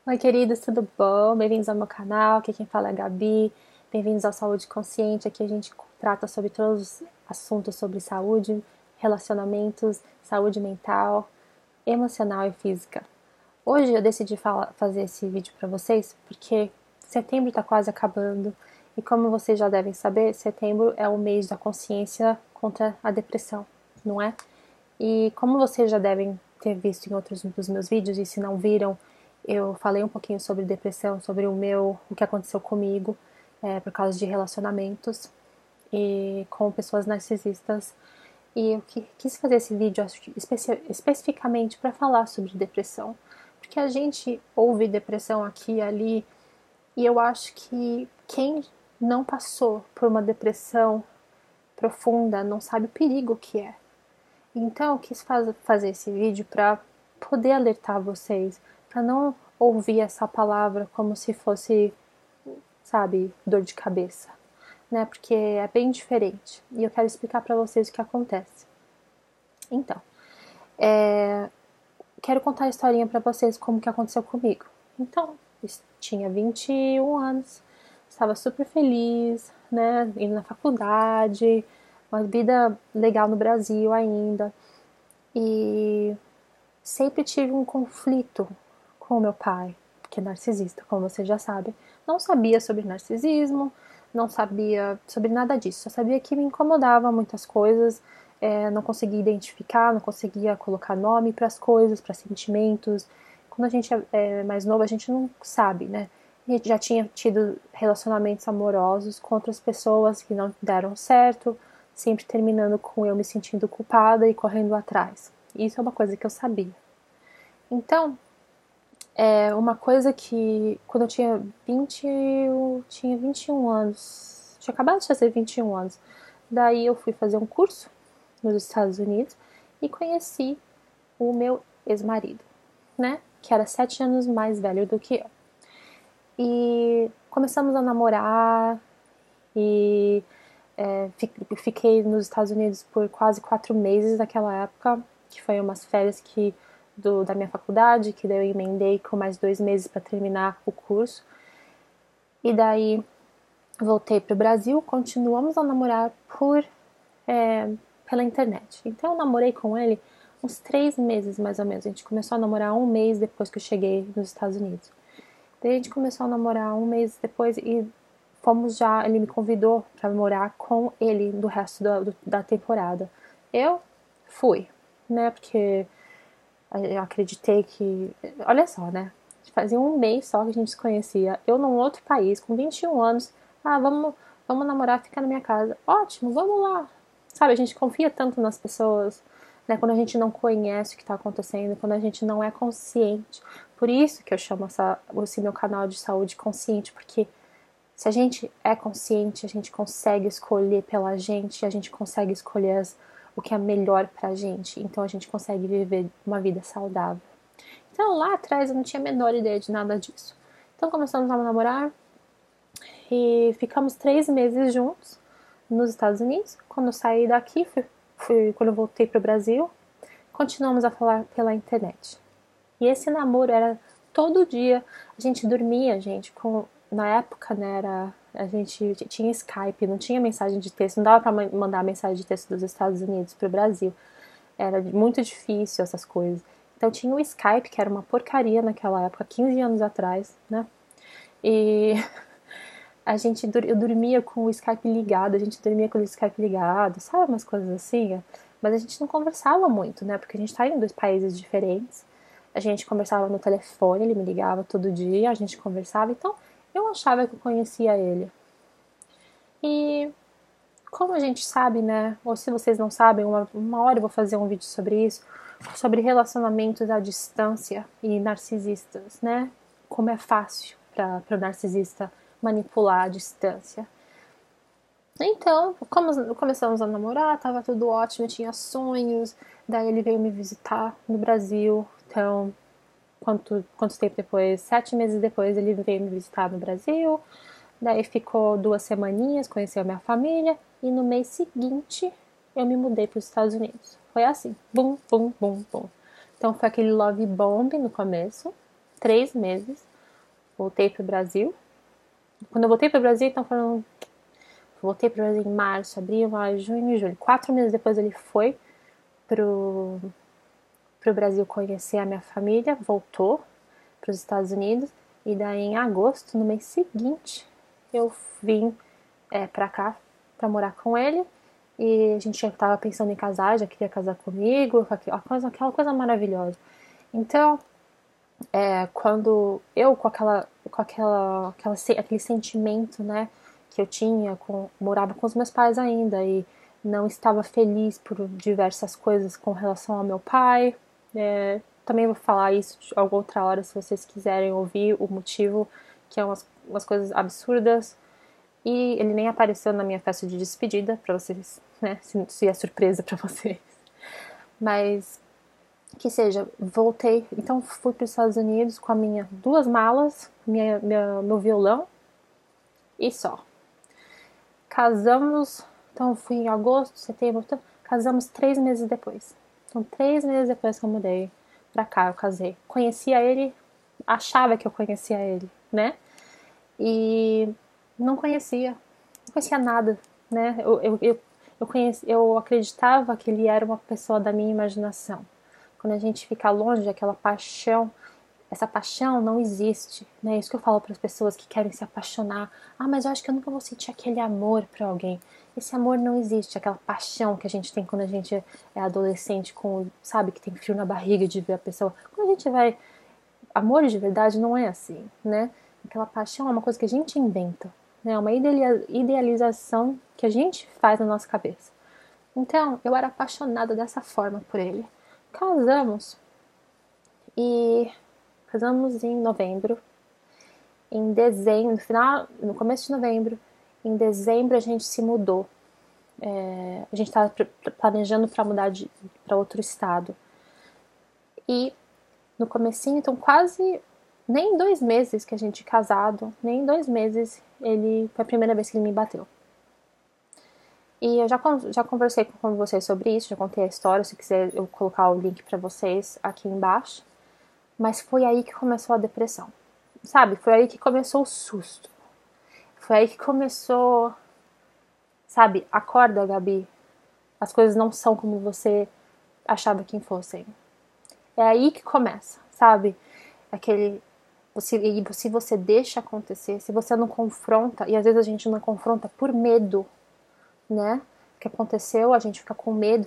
Oi, queridos, tudo bom? Bem-vindos ao meu canal. Aqui quem fala é a Gabi. Bem-vindos ao Saúde Consciente. Aqui a gente trata sobre todos os assuntos sobre saúde, relacionamentos, saúde mental, emocional e física. Hoje eu decidi fazer esse vídeo para vocês porque setembro está quase acabando e, como vocês já devem saber, setembro é o mês da consciência contra a depressão, não é? E como vocês já devem ter visto em outros dos meus vídeos, e se não viram, eu falei um pouquinho sobre depressão, sobre o que aconteceu comigo, por causa de relacionamentos e com pessoas narcisistas. E eu quis fazer esse vídeo especificamente para falar sobre depressão, porque a gente ouve depressão aqui e ali, e eu acho que quem não passou por uma depressão profunda não sabe o perigo que é. Então eu quis fazer esse vídeo para poder alertar vocês, para não ouvir essa palavra como se fosse, sabe, dor de cabeça, né? Porque é bem diferente. E eu quero explicar para vocês o que acontece. Então, quero contar a historinha para vocês como que aconteceu comigo. Então, tinha 21 anos, estava super feliz, né, indo na faculdade, uma vida legal no Brasil ainda. E sempre tive um conflito com o meu pai, que é narcisista, como você já sabe. Não sabia sobre narcisismo, não sabia sobre nada disso, só sabia que me incomodava muitas coisas, não conseguia identificar, não conseguia colocar nome para as coisas, para sentimentos. Quando a gente é mais novo, a gente não sabe, né? A gente já tinha tido relacionamentos amorosos com outras pessoas que não deram certo, sempre terminando com eu me sentindo culpada e correndo atrás. Isso é uma coisa que eu sabia. Então, uma coisa que quando eu tinha 21 anos, tinha acabado de fazer 21 anos, daí eu fui fazer um curso nos Estados Unidos e conheci o meu ex-marido, né? Que era 7 anos mais velho do que eu. E começamos a namorar e fiquei nos Estados Unidos por quase 4 meses naquela época, que foi umas férias da minha faculdade, que daí eu emendei com mais 2 meses para terminar o curso. E daí voltei para o Brasil, continuamos a namorar pela internet. Então eu namorei com ele uns 3 meses mais ou menos. A gente começou a namorar um mês depois que eu cheguei nos Estados Unidos. Daí a gente começou a namorar um mês depois e ele me convidou para morar com ele do resto da temporada. Eu fui, né? Porque eu acreditei que. Olha só, né? Fazia um mês só que a gente se conhecia. Eu num outro país, com 21 anos. Ah, vamos namorar, ficar na minha casa. Ótimo, vamos lá. Sabe, a gente confia tanto nas pessoas, né? Quando a gente não conhece o que está acontecendo, quando a gente não é consciente. Por isso que eu chamo esse meu canal de saúde consciente, porque se a gente é consciente, a gente consegue escolher pela gente, a gente consegue escolher o que é melhor pra gente. Então a gente consegue viver uma vida saudável. Então lá atrás eu não tinha a menor ideia de nada disso. Então começamos a namorar e ficamos 3 meses juntos nos Estados Unidos. Quando eu saí daqui, quando eu voltei pro Brasil, continuamos a falar pela internet. E esse namoro era todo dia. A gente dormia, gente, na época, né, a gente tinha Skype, não tinha mensagem de texto, não dava para mandar mensagem de texto dos Estados Unidos pro Brasil. Era muito difícil essas coisas. Então tinha o Skype, que era uma porcaria naquela época, 15 anos atrás, né? E eu dormia com o Skype ligado, a gente dormia com o Skype ligado, sabe, umas coisas assim. Mas a gente não conversava muito, né? Porque a gente tá em 2 países diferentes. A gente conversava no telefone, ele me ligava todo dia, a gente conversava. Então, eu achava que eu conhecia ele. E como a gente sabe, né? Ou se vocês não sabem, uma hora eu vou fazer um vídeo sobre isso, sobre relacionamentos à distância e narcisistas, né? Como é fácil para o narcisista manipular a distância. Então, começamos a namorar, tava tudo ótimo, eu tinha sonhos. Daí ele veio me visitar no Brasil. Então, quanto tempo depois? 7 meses depois ele veio me visitar no Brasil. Daí ficou 2 semaninhas, conheceu a minha família. E no mês seguinte eu me mudei para os Estados Unidos. Foi assim, bum, bum, bum, bum. Então foi aquele love bomb no começo, 3 meses. voltei pro Brasil. Quando eu voltei pro Brasil, então foram... Voltei pro Brasil em março, abril, maio, junho e julho. 4 meses depois ele foi pro Brasil conhecer a minha família, voltou para os Estados Unidos, e daí em agosto, no mês seguinte, eu vim pra cá pra morar com ele, e a gente já tava pensando em casar, já queria casar comigo, aquela coisa maravilhosa. Então, quando eu com aquele sentimento, né, que eu tinha, morava com os meus pais ainda e não estava feliz por diversas coisas com relação ao meu pai. Também vou falar isso de alguma outra hora se vocês quiserem ouvir o motivo, que é umas coisas absurdas. E ele nem apareceu na minha festa de despedida, pra vocês, né, se é surpresa pra vocês. Mas que seja, voltei, então fui para os Estados Unidos com a minha 2 malas, meu violão e só. Casamos, então fui em agosto, setembro, casamos 3 meses depois. Então 3 meses depois que eu mudei pra cá, eu casei. Conhecia ele, achava que eu conhecia ele, né? E não conhecia nada, né? Eu acreditava que ele era uma pessoa da minha imaginação. Quando a gente fica longe, aquela paixão, essa paixão não existe, né? Isso que eu falo para as pessoas que querem se apaixonar. Ah, mas eu acho que eu nunca vou sentir aquele amor para alguém. Esse amor não existe, aquela paixão que a gente tem quando a gente é adolescente, sabe, que tem frio na barriga de ver a pessoa. Quando a gente vai... Amor de verdade não é assim, né? Aquela paixão é uma coisa que a gente inventa, né? É uma idealização que a gente faz na nossa cabeça. Então, eu era apaixonada dessa forma por ele. Casamos e casamos em novembro. Em dezembro, no começo de novembro, em dezembro a gente se mudou. A gente estava planejando para mudar para outro estado. E no comecinho, então quase nem 2 meses que a gente casado, nem 2 meses, foi a primeira vez que ele me bateu. E eu já conversei com vocês sobre isso, já contei a história, se quiser eu colocar o link para vocês aqui embaixo. Mas foi aí que começou a depressão. Sabe, foi aí que começou o susto. Foi aí que começou, sabe, acorda, Gabi. As coisas não são como você achava que fossem. É aí que começa, sabe? Se você deixa acontecer, se você não confronta, e às vezes a gente não confronta por medo, né? O que aconteceu, a gente fica com medo,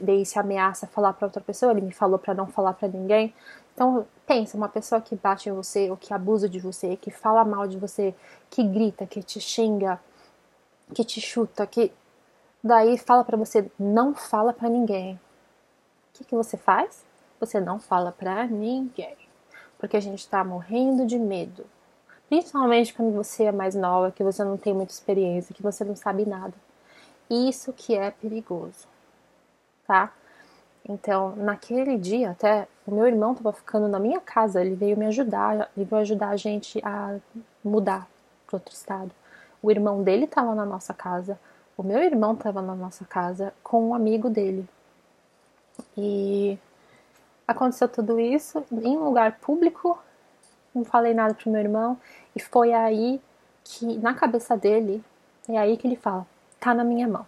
daí se ameaça falar para outra pessoa, ele me falou para não falar para ninguém. Então, pensa, uma pessoa que bate em você, ou que abusa de você, que fala mal de você, que grita, que te xinga, que te chuta, que daí fala para você, não fala para ninguém. O que você faz? Você não fala para ninguém. Porque a gente tá morrendo de medo. Principalmente quando você é mais nova, que você não tem muita experiência, que você não sabe nada. Isso que é perigoso, tá? Então, naquele dia, até o meu irmão tava ficando na minha casa, ele veio me ajudar, ele veio ajudar a gente a mudar para outro estado. O irmão dele tava na nossa casa, o meu irmão tava na nossa casa com um amigo dele. E aconteceu tudo isso em um lugar público, não falei nada pro meu irmão, e foi aí que, na cabeça dele, é aí que ele fala, tá na minha mão.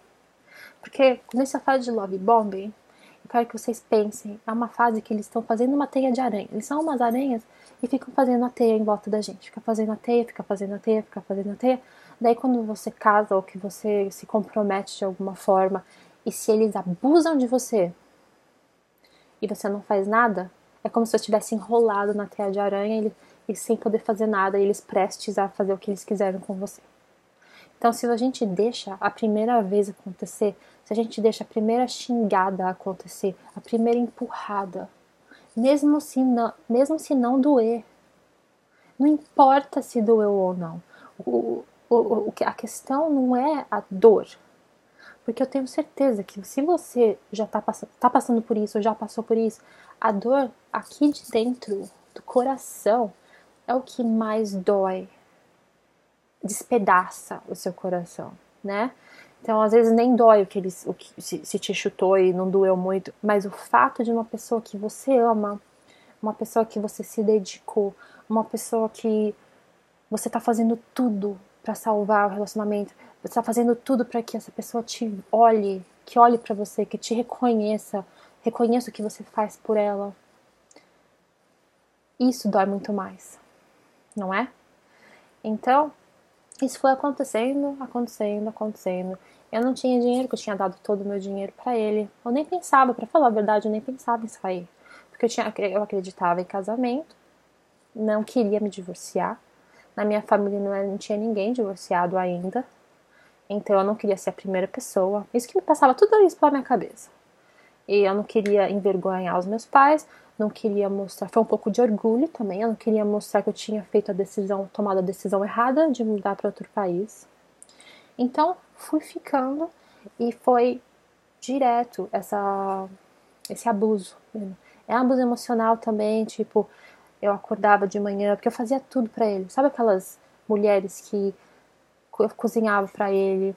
Porque nessa fase de love bombing, eu quero que vocês pensem, é uma fase que eles estão fazendo uma teia de aranha. Eles são umas aranhas e ficam fazendo a teia em volta da gente. Fica fazendo a teia, fica fazendo a teia, fica fazendo a teia. Daí quando você casa ou que você se compromete de alguma forma, e se eles abusam de você e você não faz nada, é como se você estivesse enrolado na teia de aranha e sem poder fazer nada, e eles prestes a fazer o que eles quiserem com você. Então, se a gente deixa a primeira vez acontecer, se a gente deixa a primeira xingada acontecer, a primeira empurrada, mesmo se não doer, não importa se doeu ou não. A questão não é a dor. Porque eu tenho certeza que se você já tá passando por isso, ou já passou por isso, a dor aqui de dentro do coração é o que mais dói. Despedaça o seu coração, né? Então, às vezes nem dói se te chutou e não doeu muito, mas o fato de uma pessoa que você ama, uma pessoa que você se dedicou, uma pessoa que você tá fazendo tudo pra salvar o relacionamento, você tá fazendo tudo pra que essa pessoa te olhe, que olhe pra você, que te reconheça o que você faz por ela. Isso dói muito mais, não é? Então, isso foi acontecendo. Eu não tinha dinheiro, que eu tinha dado todo o meu dinheiro pra ele. Eu nem pensava, pra falar a verdade, eu nem pensava em sair. Porque eu acreditava em casamento, não queria me divorciar. Na minha família não tinha ninguém divorciado ainda. Então eu não queria ser a primeira pessoa. Isso que me passava tudo isso pela minha cabeça. E eu não queria envergonhar os meus pais, não queria mostrar, foi um pouco de orgulho também, eu não queria mostrar que eu tinha feito tomado a decisão errada de mudar para outro país. Então fui ficando e foi direto esse abuso. É um abuso emocional também, tipo, eu acordava de manhã, porque eu fazia tudo para ele. Sabe aquelas mulheres que eu cozinhava para ele,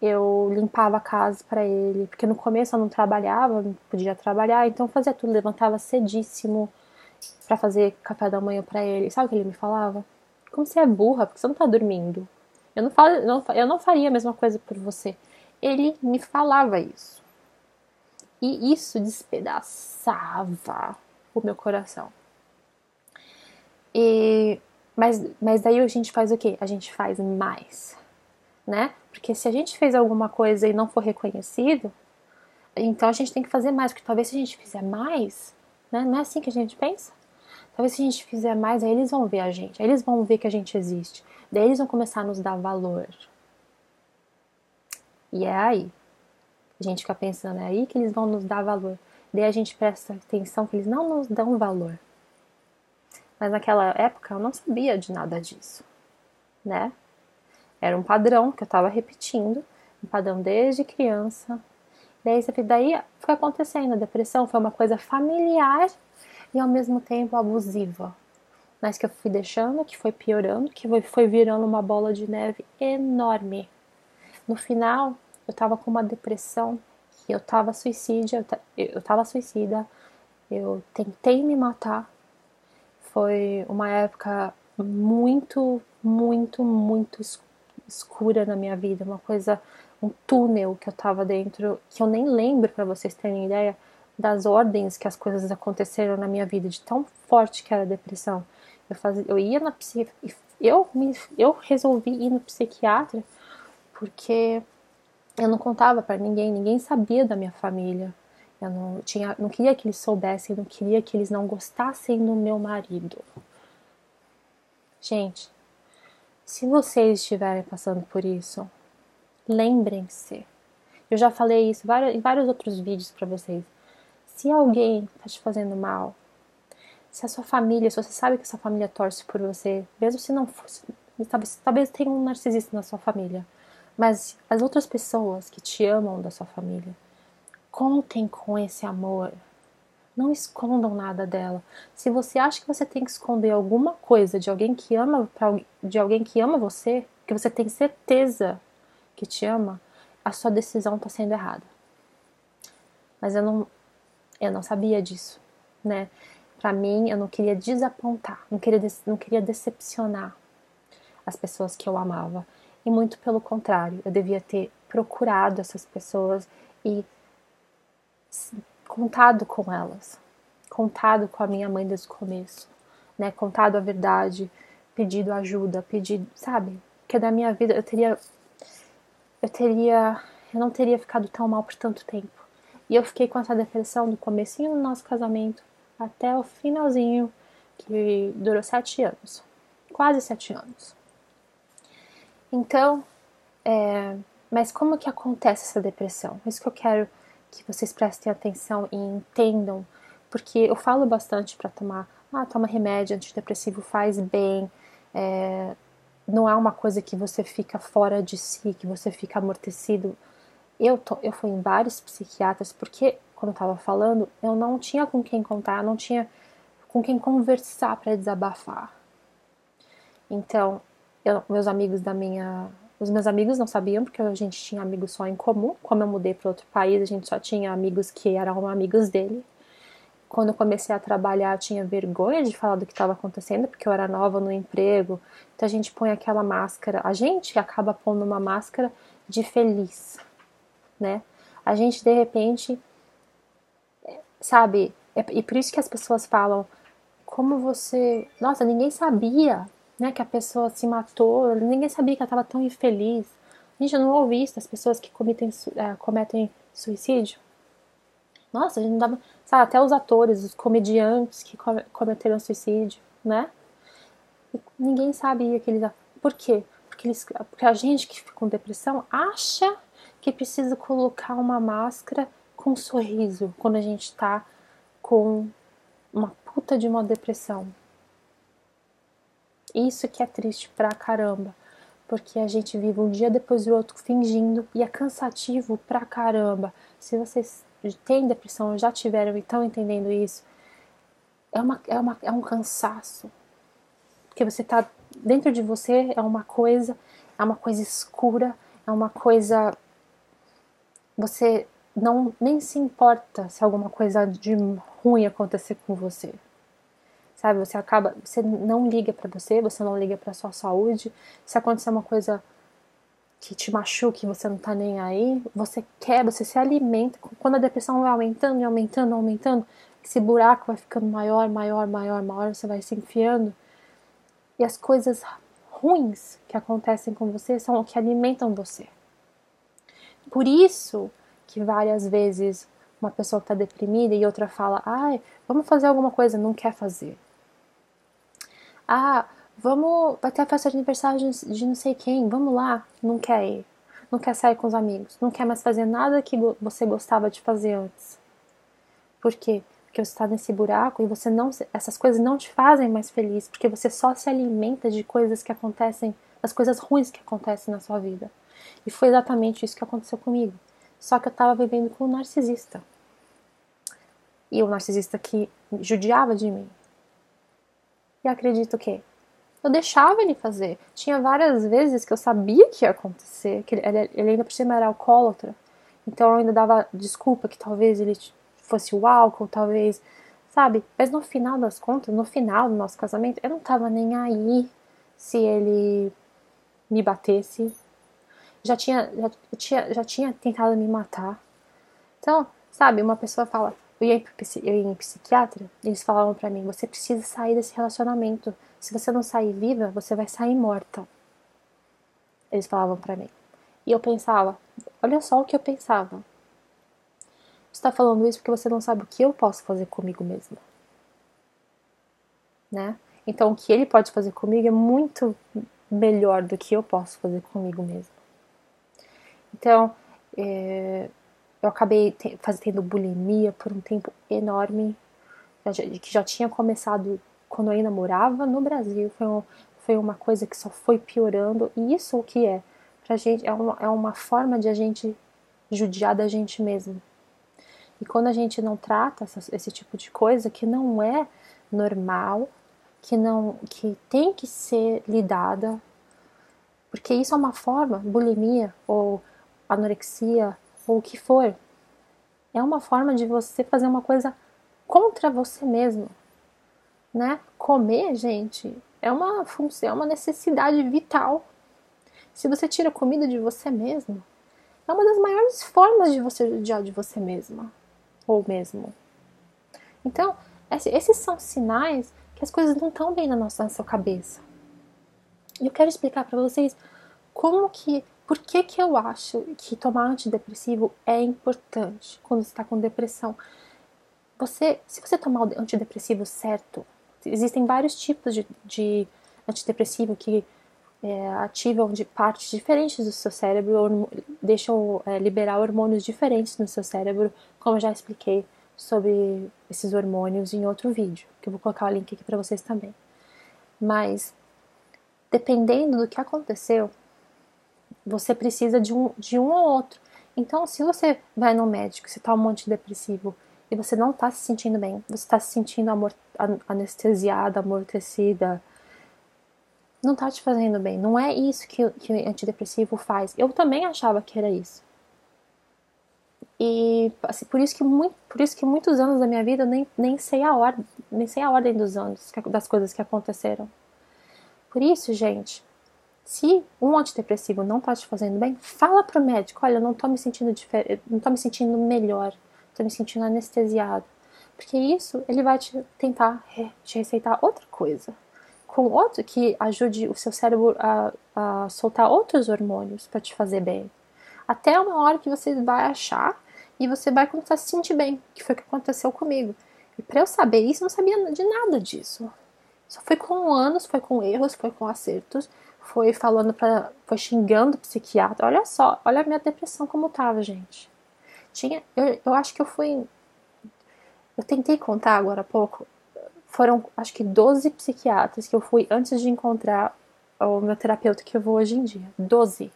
eu limpava a casa para ele, porque no começo eu não trabalhava, não podia trabalhar, então eu fazia tudo, levantava cedíssimo para fazer café da manhã para ele. Sabe o que ele me falava? Como você é burra, porque você não tá dormindo. Eu não faria a mesma coisa por você. Ele me falava isso. E isso despedaçava o meu coração. Mas daí a gente faz o quê? A gente faz mais, né? Porque se a gente fez alguma coisa e não for reconhecido, então a gente tem que fazer mais, porque talvez se a gente fizer mais, né? Não é assim que a gente pensa? Talvez se a gente fizer mais, aí eles vão ver a gente, aí eles vão ver que a gente existe, daí eles vão começar a nos dar valor. E é aí. A gente fica pensando, é aí que eles vão nos dar valor. Daí a gente presta atenção que eles não nos dão valor. Mas naquela época eu não sabia de nada disso, né? Era um padrão que eu tava repetindo, um padrão desde criança. Daí foi acontecendo, a depressão foi uma coisa familiar e ao mesmo tempo abusiva. Mas que eu fui deixando, que foi piorando, que foi virando uma bola de neve enorme. No final, eu tava com uma depressão, eu tava suicida, eu tentei me matar. Foi uma época muito, muito, muito escura na minha vida, uma coisa, um túnel que eu tava dentro, que eu nem lembro, para vocês terem ideia das ordens que as coisas aconteceram na minha vida, de tão forte que era a depressão. Eu ia na eu resolvi ir no psiquiatra porque eu não contava para ninguém, ninguém sabia da minha família. Eu não queria que eles soubessem, não queria que eles não gostassem do meu marido. Gente, se vocês estiverem passando por isso, lembrem-se. Eu já falei isso em vários outros vídeos para vocês. Se alguém tá te fazendo mal, se a sua família, se você sabe que a sua família torce por você, mesmo se não fosse, talvez tenha um narcisista na sua família, mas as outras pessoas que te amam da sua família, contem com esse amor. Não escondam nada dela. Se você acha que você tem que esconder alguma coisa de alguém que ama você, que você tem certeza que te ama, a sua decisão está sendo errada. Mas eu não sabia disso, né? Para mim, eu não queria desapontar, não queria decepcionar as pessoas que eu amava. E muito pelo contrário, eu devia ter procurado essas pessoas e contado com elas, contado com a minha mãe desde o começo, né? Contado a verdade, pedido ajuda, sabe? Porque da minha vida eu não teria ficado tão mal por tanto tempo. E eu fiquei com essa depressão do comecinho do nosso casamento até o finalzinho, que durou 7 anos. Quase 7 anos. Então, mas como que acontece essa depressão? Isso que eu quero que vocês prestem atenção e entendam, porque eu falo bastante para toma remédio antidepressivo, faz bem, não é uma coisa que você fica fora de si, que você fica amortecido. Eu fui em vários psiquiatras, porque, como eu tava falando, eu não tinha com quem contar, não tinha com quem conversar para desabafar. Então, os meus amigos não sabiam, porque a gente tinha amigos só em comum. Como eu mudei para outro país, a gente só tinha amigos que eram amigos dele. quando eu comecei a trabalhar, eu tinha vergonha de falar do que estava acontecendo, porque eu era nova no emprego. Então a gente põe aquela máscara, a gente acaba pondo uma máscara de feliz, né? A gente, de repente, sabe? E por isso que as pessoas falam, como você... Nossa, ninguém sabia, né, que a pessoa se matou, ninguém sabia que ela estava tão infeliz. Gente, eu não ouvi isso das pessoas que cometem suicídio. Nossa, a gente não dava... Sabe, até os atores, os comediantes que cometeram suicídio, né? E ninguém sabia que eles... Por quê? Porque a gente que fica com depressão acha que precisa colocar uma máscara com um sorriso quando a gente tá com uma puta de uma depressão. Isso que é triste pra caramba. Porque a gente vive um dia depois do outro fingindo e é cansativo pra caramba. Se vocês têm depressão ou já tiveram e estão entendendo isso, é um cansaço. Porque você tá dentro de você, é uma coisa escura, é uma coisa... Você não nem se importa se alguma coisa de ruim acontecer com você. Sabe, você não liga pra você não liga pra sua saúde. Se acontecer uma coisa que te machuque, você não tá nem aí, você se alimenta. Quando a depressão vai aumentando e aumentando, aumentando, esse buraco vai ficando maior, maior, maior, maior, você vai se enfiando. E as coisas ruins que acontecem com você são o que alimentam você. Por isso que várias vezes uma pessoa está deprimida e outra fala, ai, vamos fazer alguma coisa, não quer fazer. Ah, vai ter a festa de aniversário de não sei quem, vamos lá, não quer ir. Não quer sair com os amigos, não quer mais fazer nada que você gostava de fazer antes. Por quê? Porque você está nesse buraco e essas coisas não te fazem mais feliz, porque você só se alimenta de coisas que acontecem, das coisas ruins que acontecem na sua vida. E foi exatamente isso que aconteceu comigo. Só que eu estava vivendo com um narcisista. E o narcisista que judiava de mim. E acredito que eu deixava ele fazer. Tinha várias vezes que eu sabia que ia acontecer, que ele ainda por cima era alcoólatra. Então eu ainda dava desculpa que talvez ele fosse o álcool, talvez, sabe? Mas no final das contas, no final do nosso casamento, eu não tava nem aí se ele me batesse. Já tinha tentado me matar. Então, sabe, uma pessoa fala, eu ia em psiquiatra, eles falavam pra mim, você precisa sair desse relacionamento. Se você não sair viva, você vai sair morta. Eles falavam pra mim. E eu pensava, olha só o que eu pensava. Você tá falando isso porque você não sabe o que eu posso fazer comigo mesma. Né? Então, o que ele pode fazer comigo é muito melhor do que eu posso fazer comigo mesma. Então, eu acabei tendo bulimia por um tempo enorme, que já tinha começado quando eu ainda morava no Brasil. Foi uma coisa que só foi piorando. E isso o que é? Pra gente, é uma forma de a gente judiar da gente mesmo. E quando a gente não trata esse tipo de coisa, que não é normal, que tem que ser lidada, porque isso é uma forma, bulimia ou anorexia ou o que for, é uma forma de você fazer uma coisa contra você mesmo, né? Comer, gente, é uma função, é uma necessidade vital. Se você tira comida de você mesmo, é uma das maiores formas de você judiar de você mesma ou mesmo. Então, esses são sinais que as coisas não estão bem na sua cabeça. E eu quero explicar para vocês por que eu acho que tomar antidepressivo é importante quando você está com depressão. Se você tomar o antidepressivo certo, existem vários tipos de antidepressivo que ativam de partes diferentes do seu cérebro, deixam liberar hormônios diferentes no seu cérebro, como eu já expliquei sobre esses hormônios em outro vídeo, que eu vou colocar o link aqui para vocês também. Mas, dependendo do que aconteceu, você precisa de um ou outro. Então, se você vai no médico, você toma um antidepressivo e você não está se sentindo bem, você está se sentindo anestesiada, amortecida, não está te fazendo bem. Não é isso que o antidepressivo faz. Eu também achava que era isso. E assim, por isso que muitos anos da minha vida eu nem sei a ordem dos anos, das coisas que aconteceram. Por isso, gente, se um antidepressivo não tá te fazendo bem, fala pro médico, olha, eu não tô me sentindo não tô me sentindo melhor, tô me sentindo anestesiado. Porque isso, ele vai te receitar outra coisa. Com outro que ajude o seu cérebro a soltar outros hormônios para te fazer bem. Até uma hora que você vai achar e você vai começar a se sentir bem, que foi o que aconteceu comigo. E para eu saber isso, eu não sabia de nada disso. Só foi com anos, foi com erros, foi com acertos, foi xingando o psiquiatra. Olha só, olha a minha depressão como tava, gente. Eu acho que eu tentei contar agora há pouco. Foram, acho que 12 psiquiatras que eu fui antes de encontrar o meu terapeuta que eu vou hoje em dia. 12.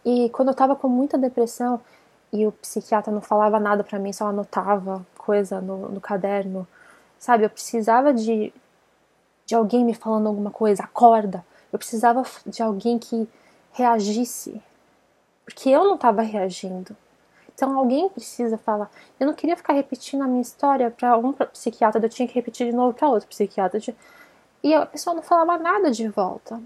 E quando eu tava com muita depressão e o psiquiatra não falava nada pra mim, só anotava coisa no caderno, sabe? Eu precisava de alguém me falando alguma coisa, acorda. Eu precisava de alguém que reagisse, porque eu não tava reagindo. Então alguém precisa falar. Eu não queria ficar repetindo a minha história para um psiquiatra, eu tinha que repetir de novo para outro psiquiatra. E a pessoa não falava nada de volta.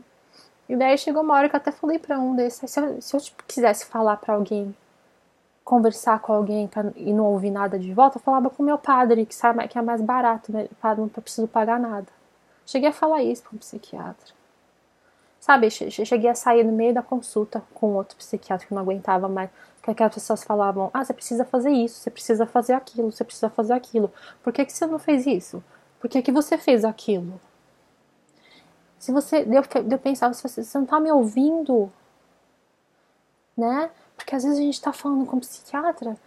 E daí chegou uma hora que eu até falei para um desses, se eu quisesse falar para alguém, conversar com alguém e não ouvir nada de volta, eu falava com o meu padre, que sabe que é mais barato, né? Não preciso pagar nada. Cheguei a falar isso para um psiquiatra. Sabe, cheguei a sair no meio da consulta com outro psiquiatra que não aguentava mais. Que aquelas pessoas falavam, você precisa fazer isso, você precisa fazer aquilo, você precisa fazer aquilo. Por que você não fez isso? Por que você fez aquilo? Se você, eu pensava, se você não tá me ouvindo, né? Porque às vezes a gente tá falando com um psiquiatra,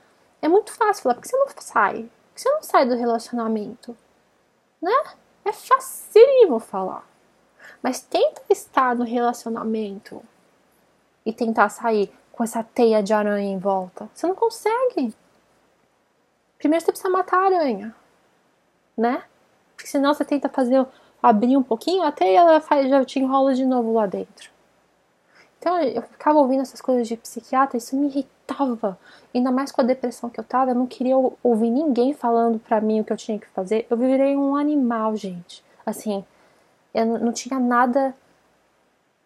é muito fácil falar, por que você não sai? Por que você não sai do relacionamento? Né? É facílimo falar. Mas tenta estar no relacionamento e tentar sair com essa teia de aranha em volta. Você não consegue. Primeiro você precisa matar a aranha, né? Porque senão você tenta abrir um pouquinho, a teia ela já te enrola de novo lá dentro. Então eu ficava ouvindo essas coisas de psiquiatra, isso me irritava. Ainda mais com a depressão que eu tava, eu não queria ouvir ninguém falando pra mim o que eu tinha que fazer. Eu virei um animal, gente. Assim, eu não tinha nada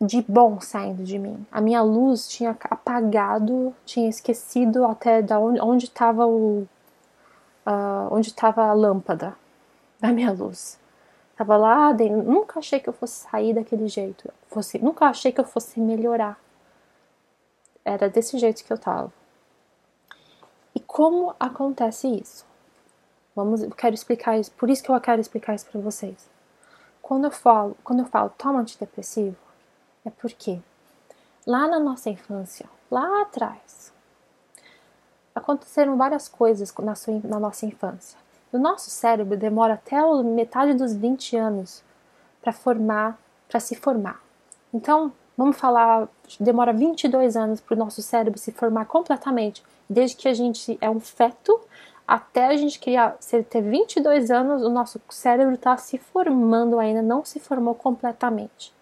de bom saindo de mim. A minha luz tinha apagado, tinha esquecido até onde estava onde estava a lâmpada da minha luz. Tava lá dentro. Nunca achei que eu fosse sair daquele jeito. Nunca achei que eu fosse melhorar. Era desse jeito que eu tava. E como acontece isso? Eu quero explicar isso. Por isso que eu quero explicar isso para vocês. Quando eu falo toma antidepressivo, é porque lá na nossa infância, lá atrás, aconteceram várias coisas na nossa infância. O nosso cérebro demora até a metade dos 20 anos para se formar. Então, vamos falar, demora 22 anos para o nosso cérebro se formar completamente. Desde que a gente é um feto até a gente ter 22 anos, o nosso cérebro está se formando ainda, não se formou completamente,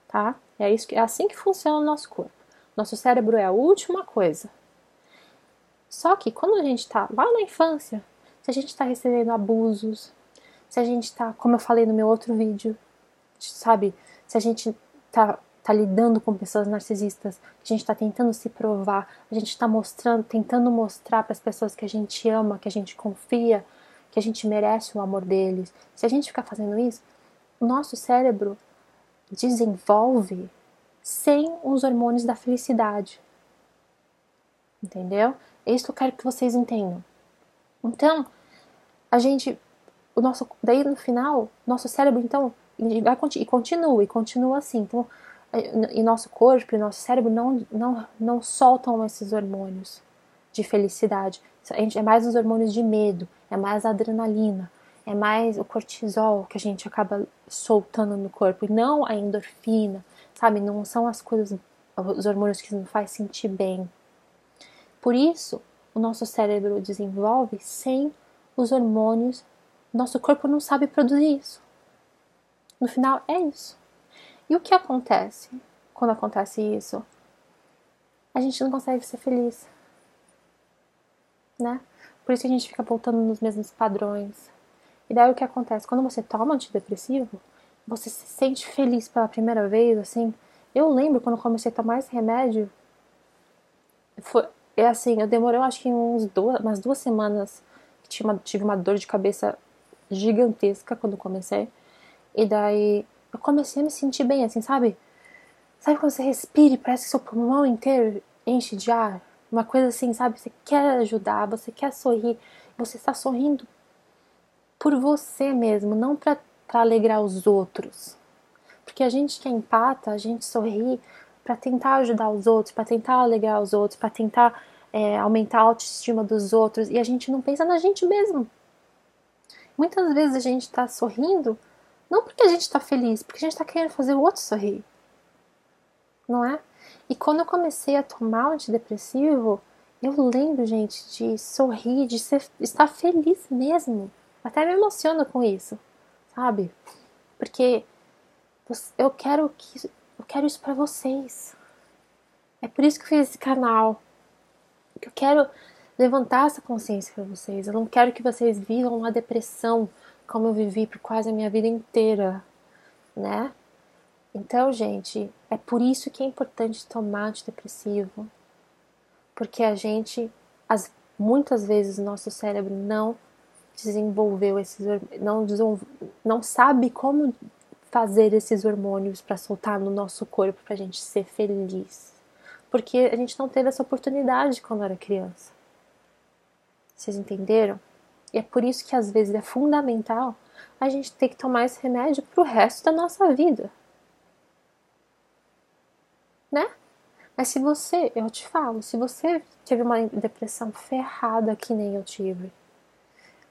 tá? É assim que funciona o nosso corpo. Nosso cérebro é a última coisa. Só que quando a gente está lá na infância, se a gente está recebendo abusos, se a gente está, como eu falei no meu outro vídeo, sabe, se a gente tá lidando com pessoas narcisistas, a gente está tentando se provar, a gente está tentando mostrar para as pessoas que a gente ama, que a gente confia, que a gente merece o amor deles. Se a gente ficar fazendo isso, o nosso cérebro desenvolve sem os hormônios da felicidade. Entendeu? É isso que eu quero que vocês entendam. Então, daí no final, nosso cérebro, então, e continua assim. Então, e nosso corpo e nosso cérebro não soltam esses hormônios de felicidade. É mais os hormônios de medo, é mais a adrenalina, é mais o cortisol que a gente acaba soltando no corpo, e não a endorfina, sabe? Não são os hormônios que nos faz sentir bem. Por isso, o nosso cérebro desenvolve sem os hormônios. Nosso corpo não sabe produzir isso. No final, é isso. E o que acontece quando acontece isso? A gente não consegue ser feliz. né? Por isso que a gente fica voltando nos mesmos padrões. E daí o que acontece? Quando você toma antidepressivo, você se sente feliz pela primeira vez, assim. Eu lembro quando eu comecei a tomar esse remédio, foi, é assim, eu demorei acho que umas 2 semanas, tive uma dor de cabeça gigantesca quando comecei. E daí eu comecei a me sentir bem, assim, sabe? Sabe quando você respira e parece que seu pulmão inteiro enche de ar? Uma coisa assim, sabe? Você quer ajudar, você quer sorrir, você está sorrindo por você mesmo, não para alegrar os outros. Porque a gente que é empata, a gente sorri para tentar ajudar os outros, para tentar alegrar os outros, para tentar aumentar a autoestima dos outros, e a gente não pensa na gente mesmo. Muitas vezes a gente está sorrindo não porque a gente está feliz, porque a gente está querendo fazer o outro sorrir, não é? E quando eu comecei a tomar o antidepressivo, eu lembro, gente, de sorrir, de estar feliz mesmo. Até me emociono com isso, sabe? Porque eu quero isso pra vocês. É por isso que eu fiz esse canal. Que eu quero levantar essa consciência pra vocês. Eu não quero que vocês vivam uma depressão como eu vivi por quase a minha vida inteira, né? Então, gente, é por isso que é importante tomar antidepressivo. Porque a gente, muitas vezes, o nosso cérebro não desenvolveu não sabe como fazer esses hormônios para soltar no nosso corpo pra gente ser feliz. Porque a gente não teve essa oportunidade quando era criança. Vocês entenderam? E é por isso que às vezes é fundamental a gente ter que tomar esse remédio pro resto da nossa vida. Né? Mas se você, eu te falo, se você teve uma depressão ferrada que nem eu tive,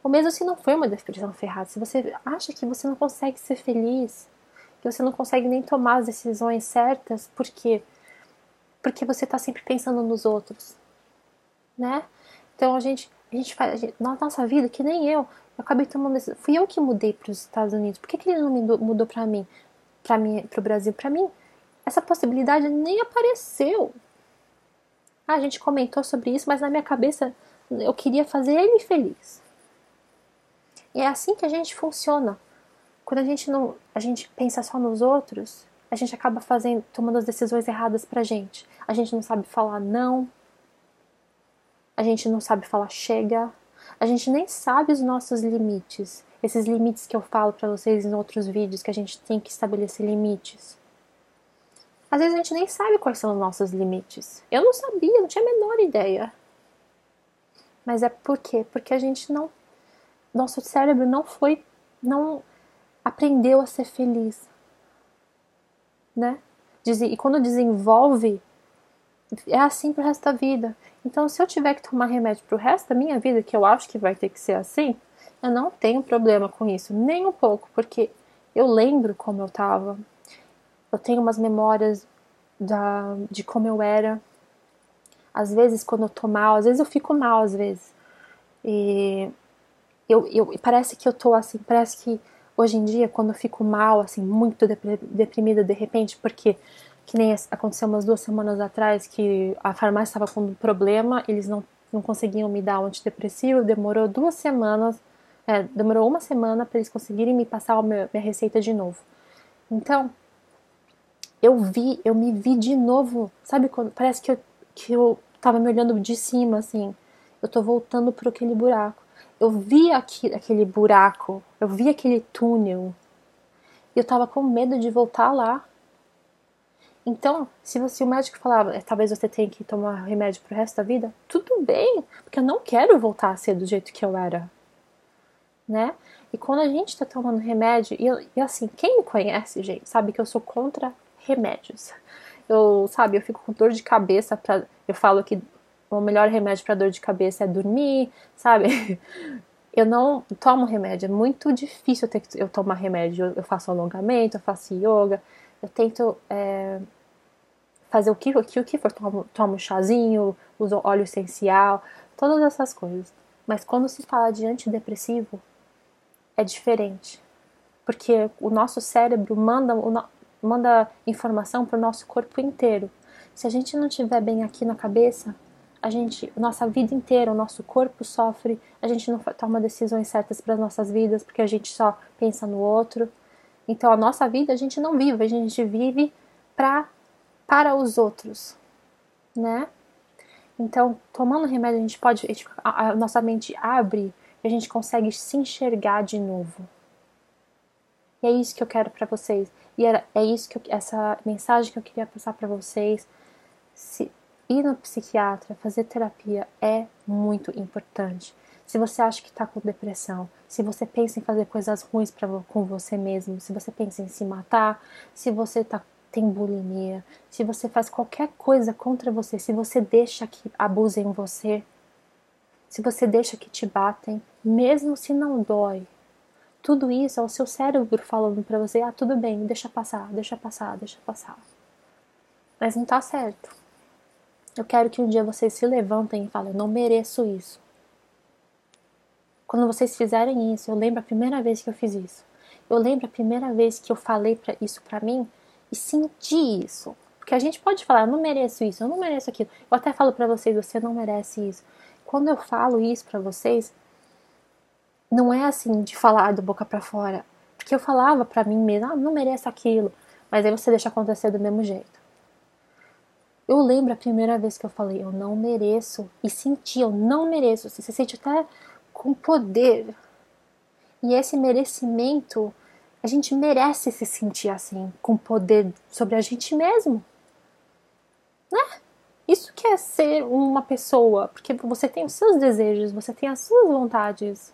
ou mesmo se não foi uma depressão ferrada, se você acha que você não consegue ser feliz, que você não consegue nem tomar as decisões certas, por quê? Porque você tá sempre pensando nos outros, né? Então a gente faz, na nossa vida, que nem eu acabei tomando decisão. Fui eu que mudei para os Estados Unidos. Por que ele não mudou para mim, pro Brasil? Para mim, essa possibilidade nem apareceu. A gente comentou sobre isso, mas na minha cabeça eu queria fazer ele feliz. E é assim que a gente funciona. Quando a gente pensa só nos outros, a gente acaba tomando as decisões erradas pra gente. A gente não sabe falar não, a gente não sabe falar chega, a gente nem sabe os nossos limites. Esses limites que eu falo pra vocês em outros vídeos, que a gente tem que estabelecer limites. Às vezes a gente nem sabe quais são os nossos limites. Eu não sabia, não tinha a menor ideia. Mas é por quê? Porque a gente não... Nosso cérebro não aprendeu a ser feliz, né? E quando desenvolve, é assim pro resto da vida. Então, se eu tiver que tomar remédio pro resto da minha vida, que eu acho que vai ter que ser assim, eu não tenho problema com isso, nem um pouco, porque eu lembro como eu tava. Eu tenho umas memórias de como eu era. Às vezes, quando eu tô mal, às vezes eu fico mal, às vezes. E parece que eu tô assim, parece que hoje em dia, quando eu fico mal, assim, muito deprimida de repente, porque que nem aconteceu umas 2 semanas atrás, que a farmácia estava com um problema, eles não conseguiam me dar um antidepressivo, demorou 2 semanas, demorou uma semana para eles conseguirem me passar minha receita de novo. Então, eu me vi de novo, sabe quando parece que eu tava me olhando de cima, assim, eu tô voltando por aquele buraco. Eu vi aquele buraco, eu vi aquele túnel, e eu tava com medo de voltar lá. Então, se o médico falava, talvez você tenha que tomar remédio pro resto da vida, tudo bem, porque eu não quero voltar a ser do jeito que eu era, né? E quando a gente tá tomando remédio, e assim, quem me conhece, gente, sabe que eu sou contra remédios. Eu fico com dor de cabeça, eu falo que o melhor remédio para dor de cabeça é dormir, sabe? Eu não tomo remédio, é muito difícil eu tomar remédio. Eu faço alongamento, eu faço yoga, eu tento fazer o que for, tomo chazinho, uso óleo essencial, todas essas coisas. Mas quando se fala de antidepressivo, é diferente. Porque o nosso cérebro manda informação para o nosso corpo inteiro. Se a gente não estiver bem aqui na cabeça, nossa vida inteira, o nosso corpo sofre, a gente não toma decisões certas para as nossas vidas, porque a gente só pensa no outro. Então a nossa vida a gente não vive, a gente vive para os outros, né? Então, tomando remédio, a nossa mente abre e a gente consegue se enxergar de novo. E é isso que eu quero para vocês. É isso essa mensagem que eu queria passar para vocês. Ir no psiquiatra, fazer terapia é muito importante. Se você acha que está com depressão, se você pensa em fazer coisas ruins com você mesmo, se você pensa em se matar, se você tem bulimia, se você faz qualquer coisa contra você, se você deixa que abusem você, se você deixa que te batem, mesmo se não dói, tudo isso é o seu cérebro falando para você, tudo bem, deixa passar, deixa passar, deixa passar. Mas não tá certo. Eu quero que um dia vocês se levantem e falem, eu não mereço isso. Quando vocês fizerem isso, eu lembro a primeira vez que eu fiz isso. Eu lembro a primeira vez que eu falei isso pra mim e senti isso. Porque a gente pode falar, eu não mereço isso, eu não mereço aquilo. Eu até falo pra vocês, você não merece isso. Quando eu falo isso pra vocês, não é assim de falar da boca pra fora. Porque eu falava pra mim mesma, não mereço aquilo. Mas aí você deixa acontecer do mesmo jeito. Eu lembro a primeira vez que eu falei, eu não mereço. E senti, eu não mereço. Você se sente até com poder. E esse merecimento, a gente merece se sentir assim, com poder sobre a gente mesmo. Né? Isso que é ser uma pessoa. Porque você tem os seus desejos, você tem as suas vontades.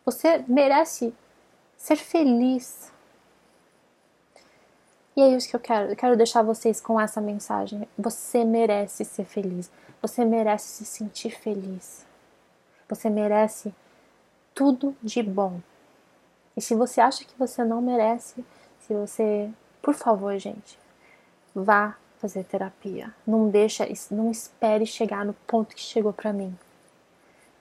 Você merece ser feliz. E é isso que eu quero. Eu quero deixar vocês com essa mensagem. Você merece ser feliz. Você merece se sentir feliz. Você merece tudo de bom. E se você acha que você não merece, por favor, gente, vá fazer terapia. Não espere chegar no ponto que chegou pra mim.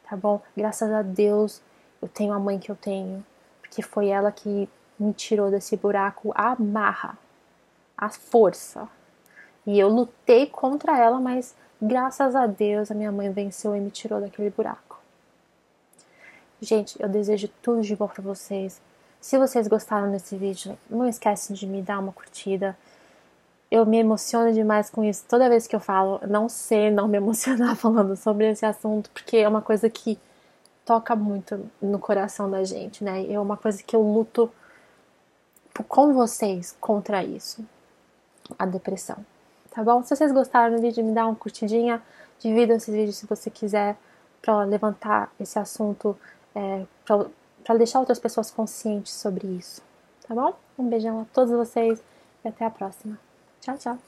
Tá bom? Graças a Deus, eu tenho a mãe que eu tenho, porque foi ela que me tirou desse buraco à marra. A força. E eu lutei contra ela, mas graças a Deus a minha mãe venceu e me tirou daquele buraco. Gente, eu desejo tudo de bom pra vocês. Se vocês gostaram desse vídeo, não esquecem de me dar uma curtida. Eu me emociono demais com isso toda vez que eu falo. Não sei não me emocionar falando sobre esse assunto, porque é uma coisa que toca muito no coração da gente, né? É uma coisa que eu luto com vocês contra isso. A depressão, tá bom? Se vocês gostaram do vídeo, me dá uma curtidinha, divida esse vídeo se você quiser, para levantar esse assunto, para deixar outras pessoas conscientes sobre isso, tá bom? Um beijão a todos vocês e até a próxima. Tchau, tchau!